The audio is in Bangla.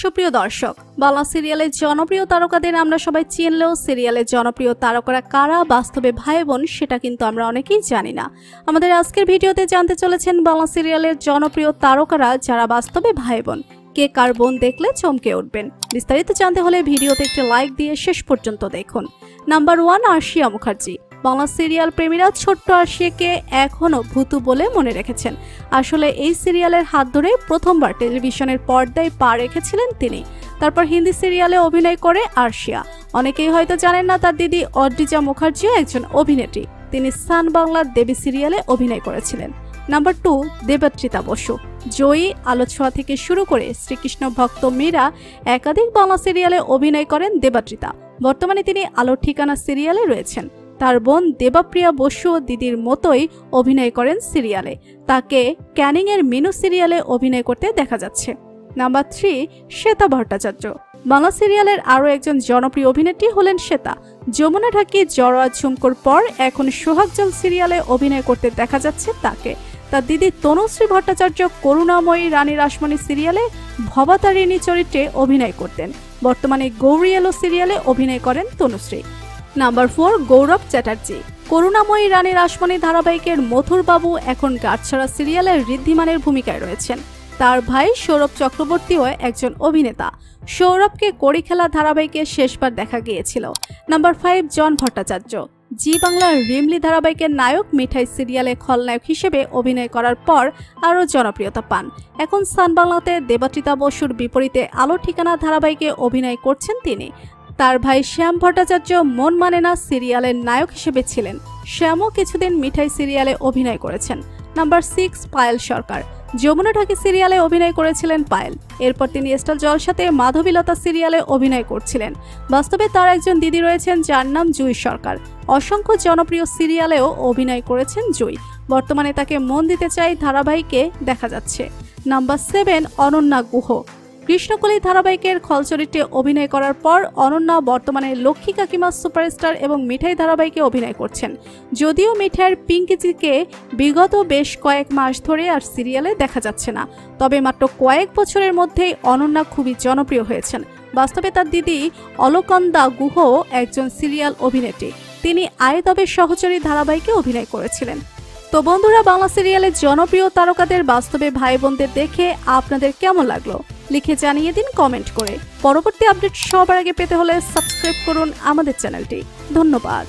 সুপ্রিয় দর্শক, বাংলা সিরিয়ালের জনপ্রিয় তারকাদের আমরা সবাই চিনলেও সিরিয়ালের জনপ্রিয় তারকারা কারা বাস্তবে ভাই বোন সেটা কিন্তু আমরা অনেকেই জানি না। আমাদের আজকের ভিডিওতে জানতে চলেছেন বাংলা সিরিয়ালের জনপ্রিয় তারকারা যারা বাস্তবে ভাই বোন। কে কার বোন দেখলে চমকে উঠবেন। বিস্তারিত জানতে হলে ভিডিওতে একটি লাইক দিয়ে শেষ পর্যন্ত দেখুন। নাম্বার 1, আরশিয়া মুখার্জি। বাংলা সিরিয়াল প্রেমীরা ছোট্ট আরশিয়াকে এখনো ভূতু বলে মনে রেখেছেন। আসলে এই সিরিয়ালের হাত ধরে প্রথমবার টেলিভিশনের পর্দায় পা রেখেছিলেন তিনি। তারপর হিন্দি সিরিয়ালে অভিনয় করে আরশিয়া। অনেকেই হয়তো জানেন না তার দিদি অদ্রিজা মুখার্জিও একজন অভিনেত্রী। তিনি সান বাংলার দেবী সিরিয়ালে অভিনয় করেছিলেন। নাম্বার 2, দেবত্রিতা বসু। জয়ী, আলো ছোঁয়া থেকে শুরু করে শ্রীকৃষ্ণ ভক্ত মীরা একাধিক বাংলা সিরিয়ালে অভিনয় করেন দেবত্রিতা। বর্তমানে তিনি আলোর ঠিকানা সিরিয়ালে রয়েছেন। তার বোন দেবাপ্রিয়া বসু দিদির মতোই অভিনয় করেন সিরিয়ালে। তাকে ক্যানিং এর মিনু সিরিয়ালে অভিনয় করতে দেখা যাচ্ছে। নাম্বার 3, শ্বেতা ভট্টাচার্য। বাংলা সিরিয়ালের আরও একজন জনপ্রিয় অভিনেত্রী হলেন শ্বেতা। যমুনা ঢাকি, জড়োয়া ঝুমকোর পর এখন সোহাগজল সিরিয়ালে অভিনয় করতে দেখা যাচ্ছে তাকে। তার দিদি তনুশ্রী ভট্টাচার্য করুণাময়ী রানী রাসমণি সিরিয়ালে ভবতারিণী চরিত্রে অভিনয় করতেন। বর্তমানে গৌরী এলো সিরিয়ালে অভিনয় করেন তনুশ্রী। নাম্বার 4, গৌরব চ্যাটার্জি। করুণাময়ী রানী রাসমণি ধারাবাহিকের মথুরবাবু এখন গাঁটছড়া সিরিয়ালের ঋদ্ধিমানের ভূমিকায় রয়েছেন। তার ভাই সৌরভ চক্রবর্তীও একজন অভিনেতা। সৌরভকে কড়িখেলা ধারাবাহিকে শেষবার দেখা গিয়েছিল। নাম্বার 5, জন ভট্টাচার্য। জি বাংলার রিমলি ধারাবাহিকের নায়ক মিঠাই সিরিয়ালে খলনায়ক হিসেবে অভিনয় করার পর আরও জনপ্রিয়তা পান। এখন সান বাংলাতে দেবত্রিতা বসুর বিপরীতে আলো ঠিকানা ধারাবাহিকে অভিনয় করছেন তিনি। তার ভাই শ্যাম ভট্টাচার্য মন মানে না সিরিয়ালের নায়ক হিসেবে ছিলেন। শ্যামও কিছুদিন মিঠাই সিরিয়ালে অভিনয় করেছেন। নাম্বার 6, পায়েল সরকার। যমুনা ঢাকি সিরিয়ালে অভিনয় করেছিলেন পায়েল। এরপর তিনি স্টার জলসাতে মাধবীলতা সিরিয়ালে অভিনয় করছিলেন। বাস্তবে তার একজন দিদি রয়েছেন যার নাম জুই সরকার। অসংখ্য জনপ্রিয় সিরিয়ালেও অভিনয় করেছেন জুই। বর্তমানে তাকে মন দিতে চাই ধারাবাহিকে দেখা যাচ্ছে। নাম্বার 7, অনন্যা গুহ। কৃষ্ণকলি ধারাবাহিকের খল চরিত্রে অভিনয় করার পর অনন্যা বর্তমানে লক্ষ্মী কাকিমা সুপারস্টার এবং মিঠাই ধারাবাহিকে অভিনয় করছেন। যদিও মিঠাইয়ের পিঙ্কিজিকে বিগত বেশ কয়েক মাস ধরে আর সিরিয়ালে দেখা যাচ্ছে না, তবে মাত্র কয়েক বছরের মধ্যেই অনন্যা খুবই জনপ্রিয় হয়েছেন। বাস্তবে তার দিদি অলকন্দা গুহ একজন সিরিয়াল অভিনেত্রী। তিনি আয় তবে সহচরী ধারাবাহিকে অভিনয় করেছিলেন। তো বন্ধুরা, বাংলা সিরিয়ালের জনপ্রিয় তারকাদের বাস্তবে ভাই বোনদের দেখে আপনাদের কেমন লাগলো লিখে জানিয়ে দিন কমেন্ট করে। পরবর্তী আপডেট সবার আগে পেতে হলে সাবস্ক্রাইব করুন আমাদের চ্যানেলটি। ধন্যবাদ।